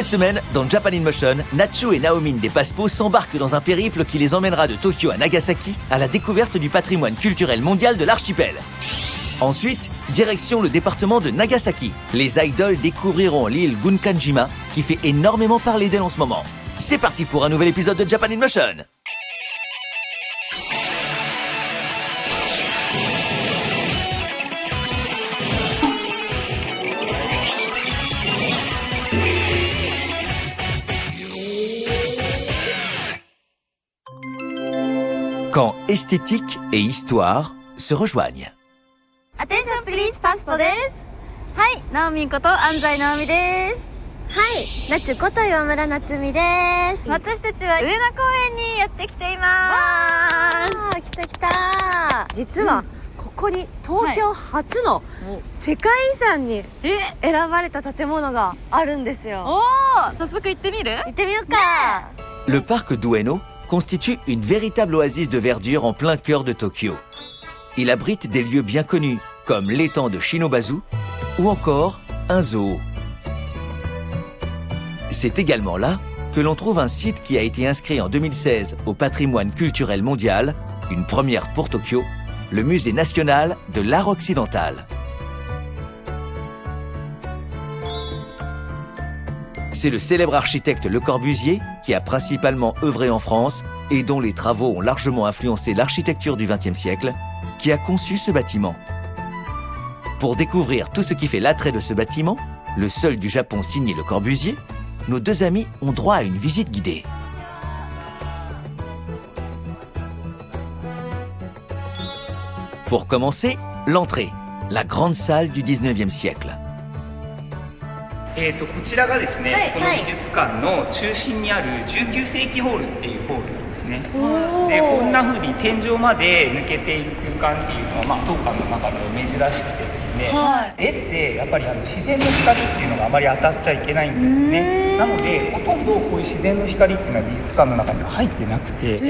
Cette semaine, dans Japan in Motion, Nacho et Naomin des Passepo s'embarquent dans un périple qui les emmènera de Tokyo à Nagasaki à la découverte du patrimoine culturel mondial de l'archipel. Ensuite, direction le département de Nagasaki. Les idoles découvriront l'île Gunkanjima qui fait énormément parler d'elle en ce moment. C'est parti pour un nouvel épisode de Japan in Motion. Quand esthétique et histoire se rejoignent. Attention please, パスポです。はい、ナオミンこと安西直美です。はい、ナチュこと岩村夏美です。私たちは上野公園にやってきています。わー、来た来た。実は、ここに東京初の世界遺産に選ばれた建物があるんですよ。おー、早速行ってみる？行ってみようか。Le parc d'Ueno constitue une véritable oasis de verdure en plein cœur de Tokyo. Il abrite des lieux bien connus, comme l'étang de Shinobazu ou encore un zoo. C'est également là que l'on trouve un site qui a été inscrit en 2016 au patrimoine culturel mondial, une première pour Tokyo, le Musée national de l'art occidental. C'est le célèbre architecte Le Corbusier, qui a principalement œuvré en France et dont les travaux ont largement influencé l'architecture du XXe siècle, qui a conçu ce bâtiment. Pour découvrir tout ce qui fait l'attrait de ce bâtiment, le seul du Japon signé Le Corbusier, nos deux amis ont droit à une visite guidée. Pour commencer, l'entrée, la grande salle du 19e siècle. こちらがですね、この美術館の中心にある19世紀ホールっていうホールなんですね。でこんな風に天井まで抜けている空間っていうのは、当館の中でも珍しくてですね、絵ってやっぱり自然の光っていうのがあまり当たっちゃいけないんですよね。なのでほとんどこういう自然の光っていうのは美術館の中には入ってなくて、知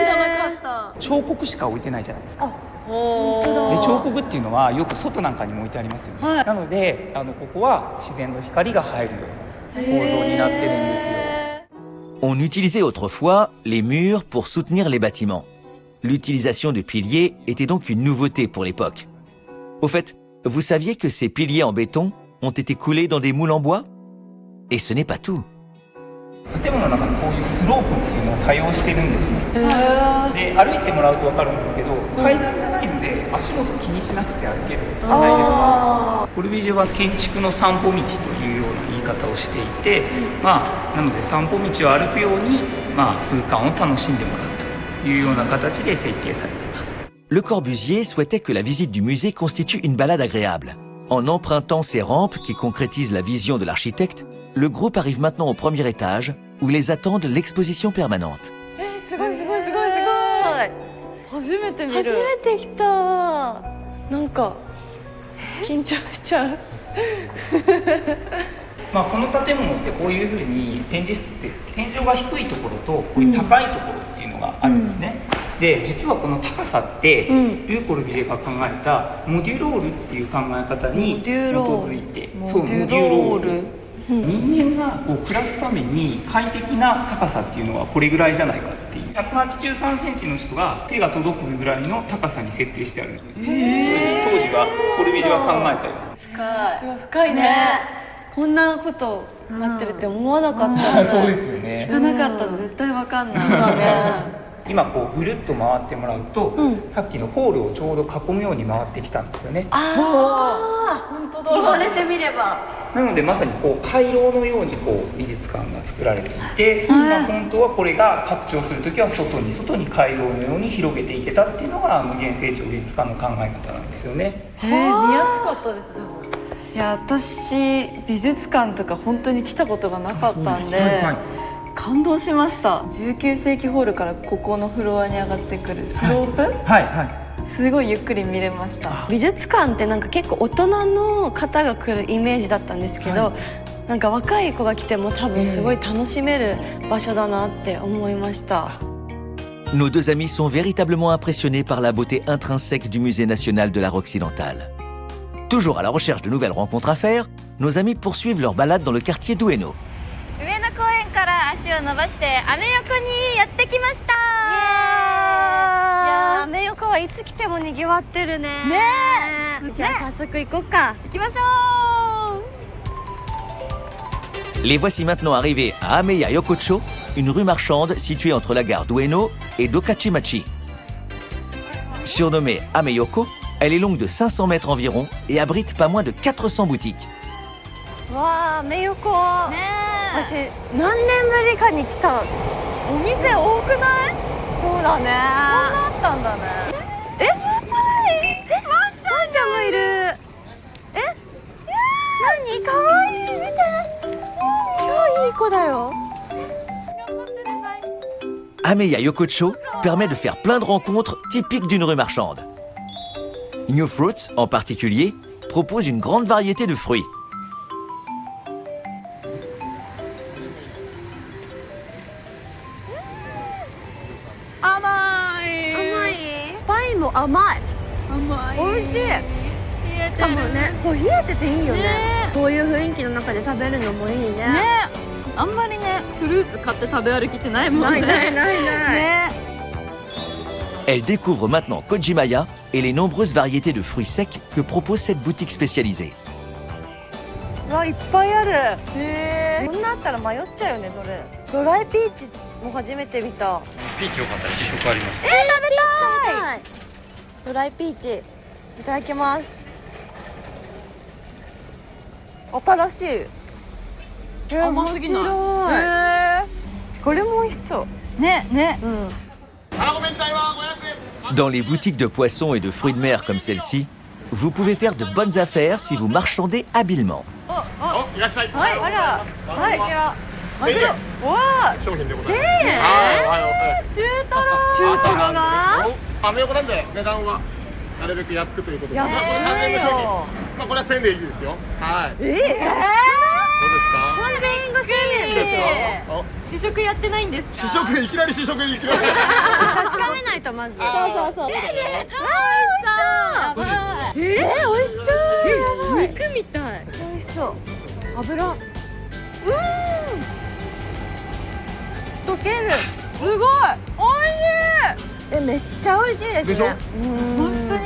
らなかった。彫刻しか置いてないじゃないですか。でで彫刻っていうのはよく外なんかにも置いてありますよね、なのでここは自然の光が入るような構造になってるんですよ。On utilisait autrefois les murs pour soutenir les bâtiments. L'utilisation de piliers était donc une nouveauté pour l'époque. Au fait, vous saviez que ces piliers en béton ont été coulés dans des moules en bois? Et ce n'est pas tout. 建物の中にこういうスロープっていうのを多用してるんですね。で歩いてもらうと分かるんですけど、階段じゃないので足元気にしなくて歩けるじゃないですか。コルビュジエは建築の散歩道というような言い方をしていて、なので散歩道を歩くように、空間を楽しんでもらうというような形で設計されています。Le Corbusier souhaitait que la visite du musée constitue une balade agréable. En empruntant ces rampes qui concrétisent la vision de l'architecte, le groupe arrive maintenant au premier étage où les attendent l'exposition permanente. すごいすごいすごいすごい。初めて見る。初めて来た。なんか緊張しちゃう。この建物ってこういうふうに展示室って天井が低いところとこういう高いところっていうのがあるんですね。で実はこの高さって、ルー・コルビュジエが考えたモデュロールっていう考え方に基づいて、そうモデュロール、人間がこう暮らすために快適な高さっていうのはこれぐらいじゃないかっていう、183センチの人が手が届くぐらいの高さに設定してある。当時はコルビュジエは考えたような。すごい深いね。こんなことなってるって思わなかった。そうですよね。知らなかったら絶対わかんない。今こうぐるっと回ってもらうと、さっきのホールをちょうど囲むように回ってきたんですよね。本当だ。言われてみれば。なのでまさにこう回廊のようにこう美術館が作られていて、本当はこれが拡張するときは外に回廊のように広げていけたっていうのが無限成長美術館の考え方なんですよね。見やすかったですね。いや私美術館とか本当に来たことがなかったんで、感動しました。19世紀ホールからここのフロアに上がってくるスロープ、すごいゆっくり見れました。美術館ってなんか結構大人の方が来るイメージだったんですけど、なんか若い子が来ても多分すごい楽しめる場所だなって思いました。Nos deux amis sont véritablement impressionnés par la beauté intrinsèque du Musée national de l'art occidental. Toujours à la recherche de nouvelles rencontres à faire, nos amis poursuivent leur balade dans le quartier d'Ueno. を伸ばしてアメ横にやってきました。いやー、アメ横はいつ来てもにぎわってるね。じゃあ早速行こうか。行きましょう。 Les voici maintenant arrivés à Ameya Yokocho, une rue marchande située entre la gare d'Ueno et d'Okachimachi. Surnommée Ameyoko, elle est longue de 500 mètres environ et abrite pas moins de 400 boutiques. わあ、アメ横。ね私何年ぶりかに来た。お店多くない？そうだね。あったんだね。ワンちゃんもいる。何？かわいい。見て。超いい子だよ。 Ameya Yokocho permet de faire plein de rencontres typiques d'une rue marchande. New Fruits, en particulier, propose une grande variété de fruits. 甘甘い。パイも甘い。美味しい。しかもね、そう冷えてていいよね。こういう雰囲気の中で食べるのもいいね。あんまりね、フルーツ買って食べ歩きってないもんね。ない。ね。 Elle découvre maintenant Kojimaya et les nombreuses variétés de fruits secs que propose cette boutique spécialisée. わ、いっぱいある。こんなあったら迷っちゃうよね、どれ。ドライピーチも初めて見た。ピーチよかったら試食あります。食べたい。ドライピーチいただきます。新しい。甘すぎない。面白い。これも美味しそう。ね。Dans les boutiques de poissons et de fruits de mer comme celle-ci, vous pouvez faire de bonnes affaires si vous marchandez habilement. いらっしゃい。はい、あら、はい、こちら。マグロ。わあ、商品でござ1000います。円。中トロが。アメ横なんで値段はなるべく安くということで。安いよ。これ3円の商品。まあこれは1000円でいいですよ。はい。どうですか。 3000円が1000円でしょ。お試食やってないんですか？試食いきなり試食いきなり。確かめないとまず。そう。めっちゃあー、美味しそう。美味しそう。やばい。肉みたい。めっちゃ美味しそう。油。溶ける。すごい。美味しい。めっちゃ美味しいですね。でしょ本当に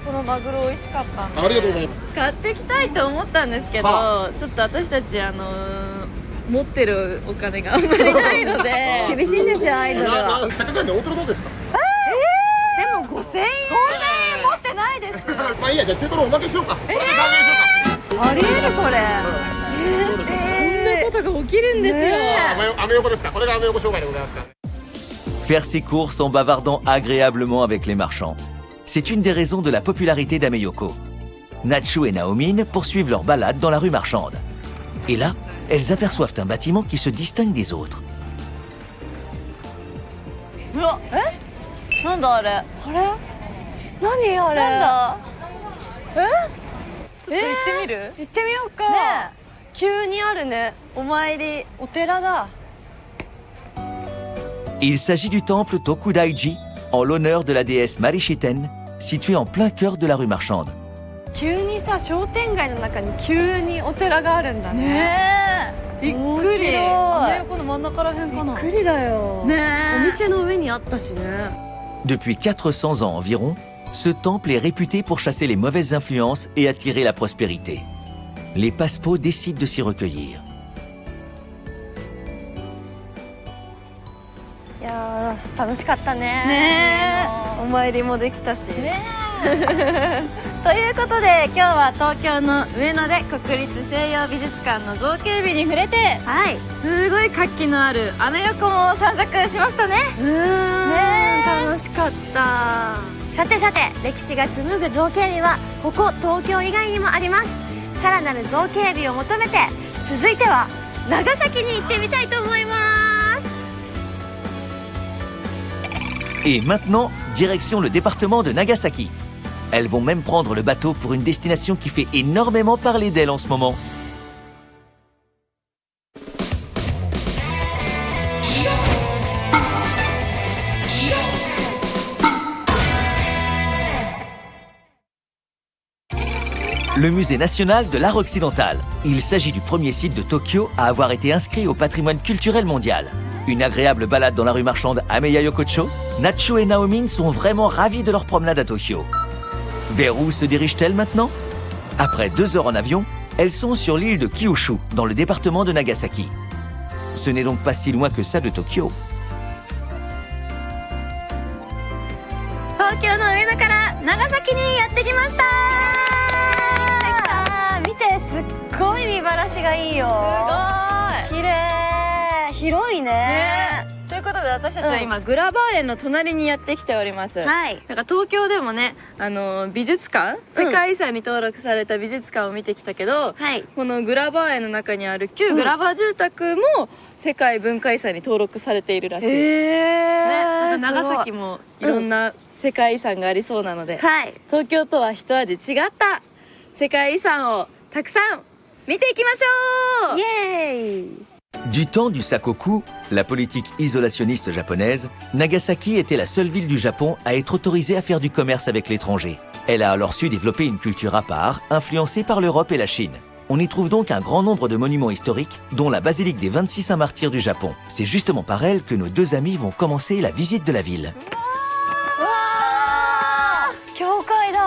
このマグロ美味しかったんで。ありがとうございます。買ってきたいと思ったんですけど、はちょっと私たち持ってるお金があんまりないので厳しいんですよ、アイドルは。せっかくなんで大トロどうですか。でも5000円。持ってないです。まあいいや、じゃあ中トロおまけしようか。これで3円しようか。ありえるこれ。どうですか。こんなことが起きるんですよ。アメ横ですか。これがアメ横商売でございますから。 Faire ses courses en bavardant agréablement avec les marchands. C'est une des raisons de la popularité d'Ameyoko. Nacho et Naomine poursuivent leur balade dans la rue marchande. Et là, elles aperçoivent un bâtiment qui se distingue des autres. うわ、なんだあれ。あれ？何あれ？なんだ。ちょっと行ってみる？行ってみようか。ね急にあるね。お参り。お寺だ。 Il s'agit du temple Tokudaiji, en l'honneur de la déesse Marishiten, situé en plein cœur de la rue marchande. 急にさ、商店街の中に急にお寺があるんだね。ねえ。びっく面白いり。アメ横の真ん中らへんかな。びっくりだよ。ねお店の上にあったしね。 Depuis 400 ans environ, ce temple est réputé pour chasser les mauvaises influences et attirer la prospérité. Les Passepots décident de s'y recueillir. いやー、楽しかったね。ねお参りもできたし。ということで今日は東京の上野で国立西洋美術館の造形美に触れて、はい。すごい活気のあるアメ横も散策しましたね。楽しかった。さてさて、歴史が紡ぐ造形美はここ東京以外にもあります。さらなる造形美を求めて、続いては長崎に行ってみたいと思います。 Et maintenant, direction le département de Nagasaki. Elles vont même prendre le bateau pour une destination qui fait énormément parler d'elle en ce moment. Le musée national de l'art occidental. Il s'agit du premier site de Tokyo à avoir été inscrit au patrimoine culturel mondial. Une agréable balade dans la rue marchande Ameya Yokocho, Natsu et Naomin sont vraiment ravis de leur promenade à Tokyo. Vers où se dirigent-elles maintenant? Après 2 heures en avion, elles sont sur l'île de Kyushu, dans le département de Nagasaki. Ce n'est donc pas si loin que ça de Tokyo. 東京の上野から長崎にやってきました。見て、すっごい見晴らしがいいよ。すごい。綺麗。広いね。ということで私たちは今、グラバー園の隣にやってきております。はい。だから東京でもね、美術館、世界遺産に登録された美術館を見てきたけど、はい。このグラバー園の中にある旧グラバー住宅も世界文化遺産に登録されているらしい。ね、だから長崎もいろんな世界遺産がありそうなので、はい。東京とは一味違った世界遺産をたくさん見ていきましょう。イエーイ。 Du temps du Sakoku, la politique isolationniste japonaise, Nagasaki était la seule ville du Japon à être autorisée à faire du commerce avec l'étranger. Elle a alors su développer une culture à part, influencée par l'Europe et la Chine. On y trouve donc un grand nombre de monuments historiques, dont la basilique des 26 Saints Martyrs du Japon. C'est justement par elle que nos 2 amis vont commencer la visite de la ville. 教会だ。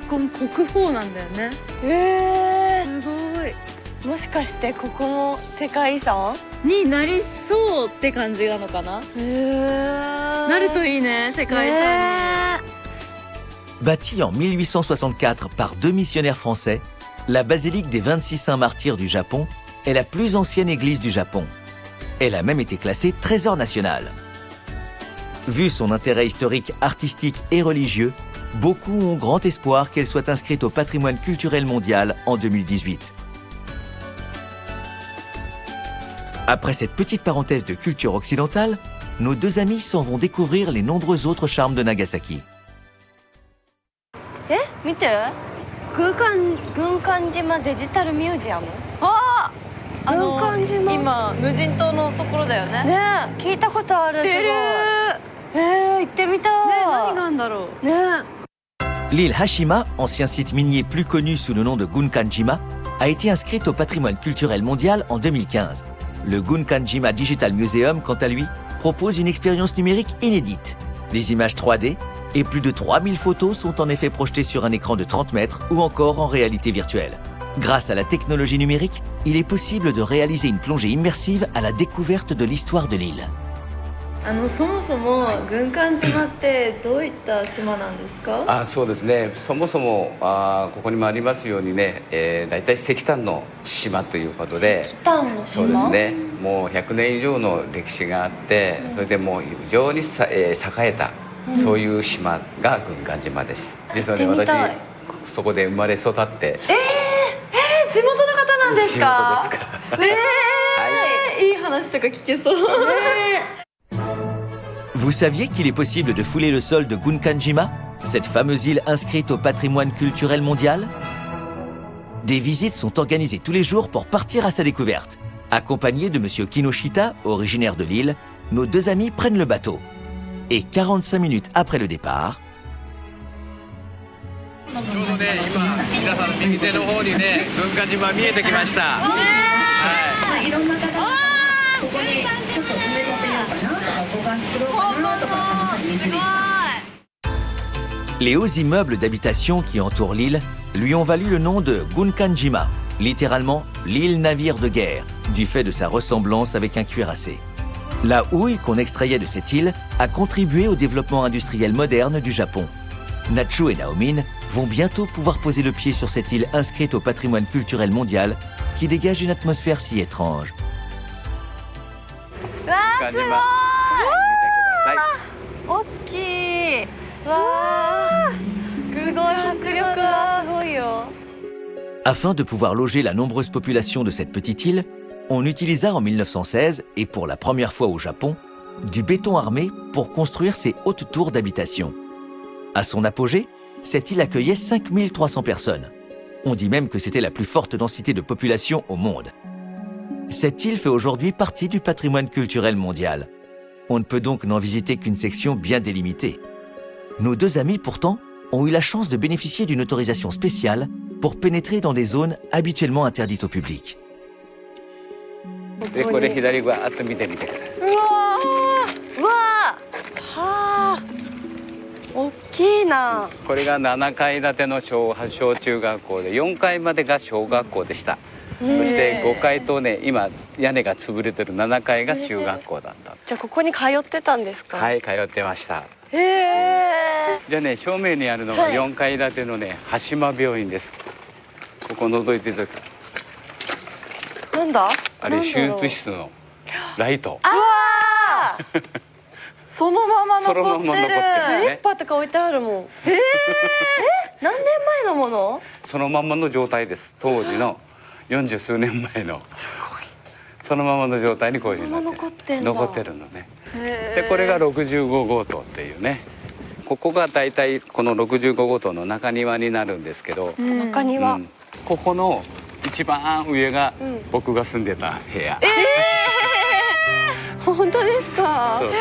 ここも国宝なんだよね。すごい。もしかしてここも世界遺産？になりそうって感じなのかな。なるといいね、世界遺産に。Bâtie en 1864 par 2 missionnaires français, la basilique des 26 Saints Martyrs du Japon est la plus ancienne église du Japon. Elle a même été classée trésor national. Vu son intérêt historique, artistique et religieux, beaucoup ont grand espoir qu'elle soit inscrite au patrimoine culturel mondial en 2018. Après cette petite parenthèse de culture occidentale, nos 2 amis s'en vont découvrir les nombreux autres charmes de Nagasaki. 見て。軍艦島デジタルミュージアム。ああ、軍艦島。今無人島のところだよね。ねえ、聞いたことある。すごい。行ってみたい。ね、何があんだろう。ね。 L'île Hashima, ancien site minier plus connu sous le nom de Gunkanjima, a été inscrite au patrimoine culturel mondial en 2015. Le Gunkanjima Digital Museum, quant à lui, propose une expérience numérique inédite. Des images 3D et plus de 3000 photos sont en effet projetées sur un écran de 30 mètres ou encore en réalité virtuelle. Grâce à la technologie numérique, il est possible de réaliser une plongée immersive à la découverte de l'histoire de l'île. そもそも軍艦島ってどういった島なんですか？そうですね。そもそもここにもありますようにね、だいたい石炭の島ということで、石炭の島。そうですね。もう100年以上の歴史があって、それでもう非常に栄えた、そういう島が軍艦島です。ですので私そこで生まれ育って。地元の方なんですか？地元ですから。いい話とか聞けそう。Vous saviez qu'il est possible de fouler le sol de Gunkanjima, cette fameuse île inscrite au patrimoine culturel mondial? Des visites sont organisées tous les jours pour partir à sa découverte. Accompagnés de Monsieur Kinoshita, originaire de l'île, nos 2 amis prennent le bateau. Et 45 minutes après le départ... ちょうどね、今皆さんの右手の方にね、軍艦島見えてきました。はい。いろんな方がここにちょっと埋め込んでみようかなとか、護岸作ろうかなとか楽しみにして。 Les hauts immeubles d'habitation qui entourent l'île lui ont valu le nom de Gunkanjima, littéralement l'île navire de guerre, du fait de sa ressemblance avec un cuirassé. La houille qu'on extrayait de cette île a contribué au développement industriel moderne du Japon. Natsu et Naomin vont bientôt pouvoir poser le pied sur cette île inscrite au patrimoine culturel mondial qui dégage une atmosphère si étrange. わあ、すごい。大きい。わあ、すごい迫力がすごいよ。 Afin de pouvoir loger la nombreuse population de cette petite île, on utilisa en 1916, et pour la première fois au Japon, du béton armé pour construire ces hautes tours d'habitation. À son apogée, cette île accueillait 5300 personnes. On dit même que c'était la plus forte densité de population au monde. Cette île fait aujourd'hui partie du patrimoine culturel mondial. On ne peut donc n'en visiter qu'une section bien délimitée. Nos 2 amis, pourtant, ont eu la chance de bénéficier d'une autorisation spéciale pour pénétrer dans des zones habituellement interdites au public. でこれ左側あっと見てみてください。うわー、うわー、はあ、大きいな。これが7階建ての小中学校で4階までが小学校でした。そして5階とね今屋根が潰れてる7階が中学校だった。じゃあここに通ってたんですか？はい通ってました。へえ。じゃあね正面にあるのが4階建てのね羽島病院です。ここ覗いていただく。なんだ？あれ手術室のライト。ああ。そのままそのま残ってる。ま残ってるスリッパとか置いてあるもん。何年前のもの？そのままの状態です。当時の40数年前のそのままの状態にこういうふうになって残ってんだ。残ってるのね。でこれが65号棟っていうね、ここがだいたいこの65号棟の中庭になるんですけど、中庭。ここの一番上が僕が住んでた部屋。本当ですか？そうそう。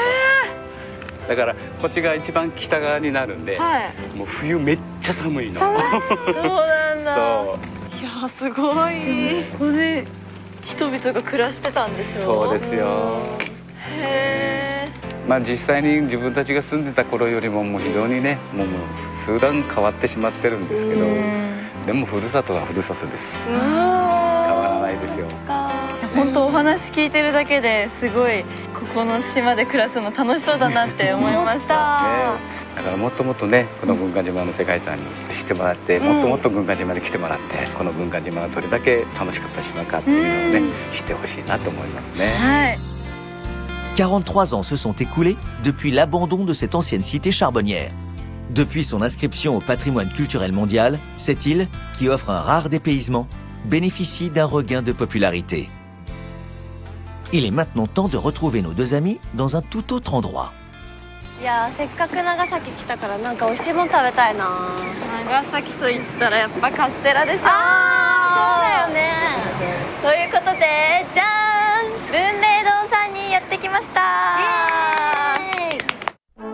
だからこっちが一番北側になるんで、もう冬めっちゃ寒いの。そうなんだ。そう。いやすごい。ここで人々が暮らしてたんでしょ。そうですよ。へえ。まあ実際に自分たちが住んでた頃よりももう非常にねもう数段変わってしまってるんですけど、でもふるさとはふるさとです。変わらないですよ。本当お話聞いてるだけですごいここの島で暮らすの楽しそうだなって思いました。だからもっともっとねこの軍艦島の世界遺産に知ってもらって、もっともっと軍艦島に来てもらって、この軍艦島がどれだけ楽しかった島かっていうのをね知ってほしいなと思いますね。はい。43 ans se sont écoulés depuis l'abandon de cette ancienne cité charbonnière. Depuis son inscription au patrimoine culturel mondial, cette île, qui offre un rare dépaysement, bénéficie d'un regain de popularité. Il est maintenant temps de retrouver nos deux amis dans un tout autre endroit. いやせっかく長崎来たからなんか美味しいもの食べたいな。長崎と言ったらやっぱカステラでしょ。ああそうだよね。ということでじゃーん、文明堂さんにやってきました。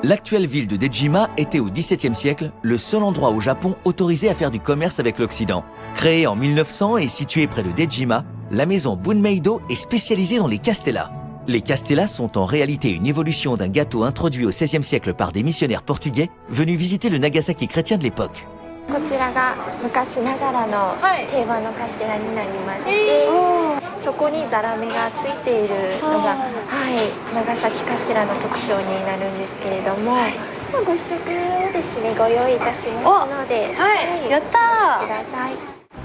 L'actuelle ville de Dejima était au XVIIe siècle le seul endroit au Japon autorisé à faire du commerce avec l'Occident. Créée en 1900 et située près de Dejima, la maison Bunmeido est spécialisée dans les castellas. Les castellas sont en réalité une évolution d'un gâteau introduit au XVIe siècle par des missionnaires portugais venus visiter le Nagasaki chrétien de l'époque. こちらが昔ながらの定番のカステラになりまして、そこにザラメがついているのが、長崎カステラの特徴になるんですけれども、ご試食をですねご用意いたしますので、やったー。ください。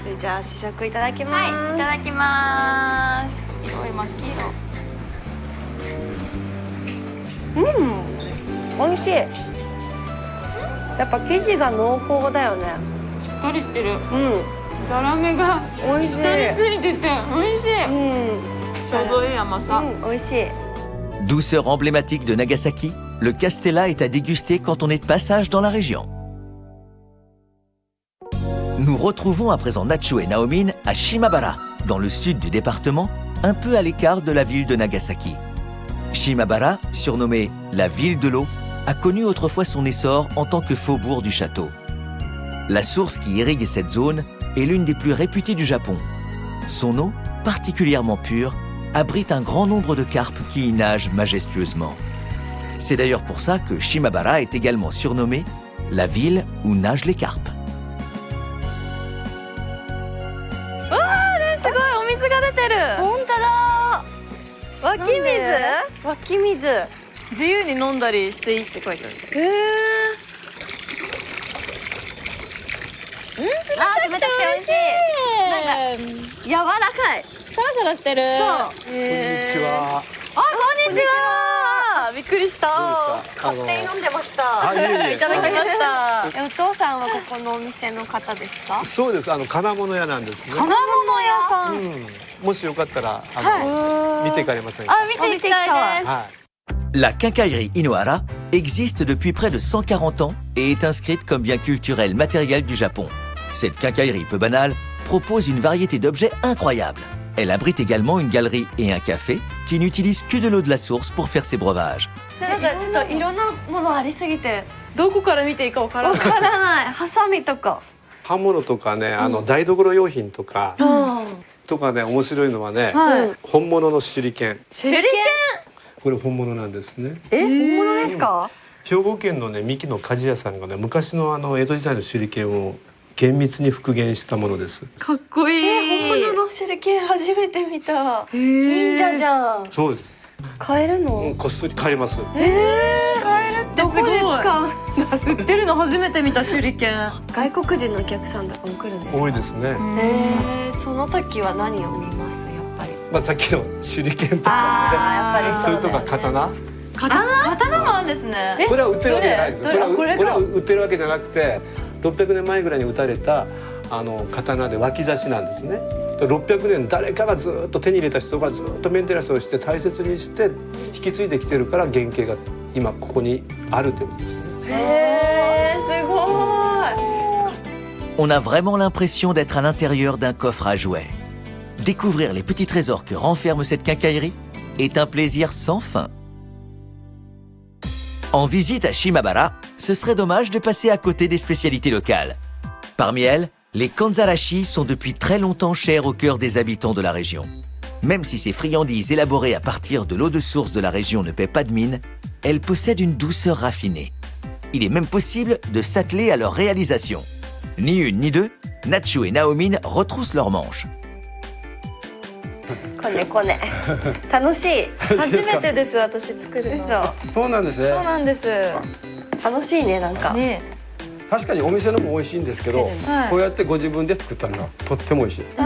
それじゃあ試食いただきます。はい、いただきます。色い真っ黄色。美味しい。やっぱ生地が濃厚だよね。しっかりしてる。ザラメが美味しい。下についてて美味しい。ちょうどいい甘さ。美味しい。Douceur emblématique de Nagasaki, le castella est à déguster quand on est de passage dans la région. Nous retrouvons à présent Nacho et Naomin à Shimabara, dans le sud du département, un peu à l'écart de la ville de Nagasaki. Shimabara, surnommée la ville de l'eau, a connu autrefois son essor en tant que faubourg du château. La source qui irrigue cette zone est l'une des plus réputées du Japon. Son eau, particulièrement pure, abrite un grand nombre de carpes qui y nagent majestueusement. C'est d'ailleurs pour ça que Shimabara est également surnommée la ville où nagent les carpes. すごいお水が出てる。本当だ。湧き水？湧き水。自由に飲んだりしていいって書いてある。冷たくて美味しい。なんか柔らかい。サラサラしてる。そう。こんにちは。あ、こんにちは。びっくりした。勝手に飲んでました。いただきました。お父さんはここのお店の方ですか？そうです。金物屋なんですね。金物屋さん。もしよかったら見ていかれませんか？あ、見ていきたいです。はい。La quincaillerie Inohara existe depuis près de 140 ans et est inscrite comme bien culturel matériel du Japon. Cette quincaillerie peu banale propose une variété d'objets incroyables. Elle abrite également une galerie et un café qui n'utilisent que de l'eau de la source pour faire ses breuvages. なんかちょっといろんなものありすぎてどこから見ていいかわからない。わからない。ハサミとか。刃物とかね、台所用品とか、ね、面白いのはね、本物の手裏剣。手裏剣。これ本物なんですね。本物ですか？兵庫県のね、三木の鍛冶屋さんがね、昔の江戸時代の手裏剣を厳密に復元したものです。かっこいい。本物の手裏剣初めて見た。忍者じゃん。そうです。買えるの？こっそり買えます。買えるってすごい。どこで使う？売ってるの初めて見た手裏剣。外国人のお客さんとかも来るんですか？多いですね。その時は何を見ます？やっぱり。まあさっきの手裏剣とかね。やっぱりそれとか刀。刀もあるんですね。これは売ってるわけじゃないですよ。これは売ってるわけじゃなくて、600年前ぐらいに打たれた刀で脇差しなんですね。600年誰かがずっと手に入れた人がずっとメンテナンスをして大切にして引き継いできてるから原型が今ここにあるということですね。すごい。On a vraiment l'impression d'être à l'intérieur d'un coffre à jouets. Découvrir les petits trésors que renferme cette quincaillerie est un plaisir sans fin. En visite à Shimabara, ce serait dommage de passer à côté des spécialités locales. Parmi elles, les kanzarashi sont depuis très longtemps chères au cœur des habitants de la région. Même si ces friandises élaborées à partir de l'eau de source de la région ne paient pas de mine, elles possèdent une douceur raffinée. Il est même possible de s'atteler à leur réalisation. Ni une ni deux, Natsu et Naomin retroussent leurs manches. こねこね。楽しい。初めてです、私作るの。そうなんですね。そうなんです。楽しいね、なんか。ね。確かにお店のも美味しいんですけど、こうやってご自分で作ったのがとっても美味しいです。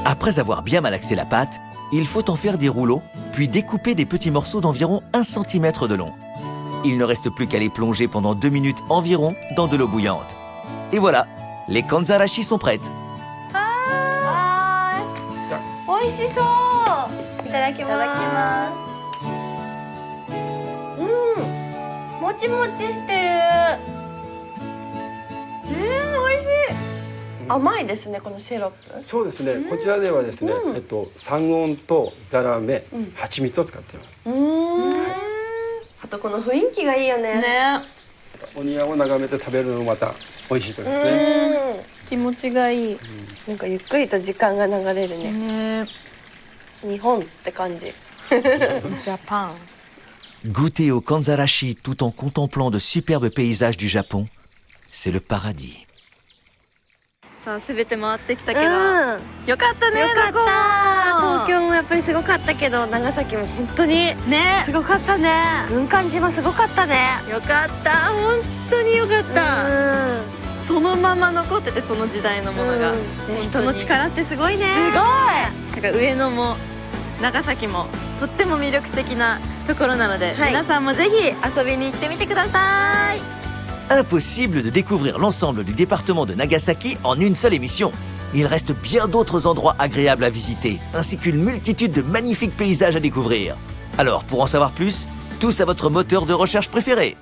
Après avoir bien malaxé la pâte, il faut en faire des rouleaux, puis découper des petits morceaux d'environ 1 cm de long. Il ne reste plus qu'à les plonger pendant 2 minutes environ dans de l'eau bouillante. Et voilà, les kanzarashi sont prêtes. 美味しそう。いただきます。もちもちしてる。美味しい。甘いですね、このシロップ。そうですね。こちらではですね、三温とザラメ、蜂蜜を使っています。あとこの雰囲気がいいよね。お庭を眺めて食べるのもまた美味しいと思いますね。気持ちがいい。なんかゆっくりと時間が流れるね。日本って感じ。ジャパン。Goûter au kanzarashi tout en contemplant de superbes paysages du Japon, c'est le paradis. さあ、すべて回ってきたけど、よかったね。よかった。東京もやっぱりすごかったけど、長崎も本当にね、すごかったね。軍艦島すごかったね。よかった。本当によかった。そのまま残ってて、その時代のものが。人の力ってすごいね。すごい。上野も長崎もとっても魅力的なところなので、皆さんもぜひ遊びに行ってみてください。Impossible de découvrir l'ensemble du département de Nagasaki en une seule émission. Il reste bien d'autres endroits agréables à visiter, ainsi qu'une multitude de magnifiques paysages à découvrir. Alors, pour en savoir plus, tous à votre moteur de recherche préféré.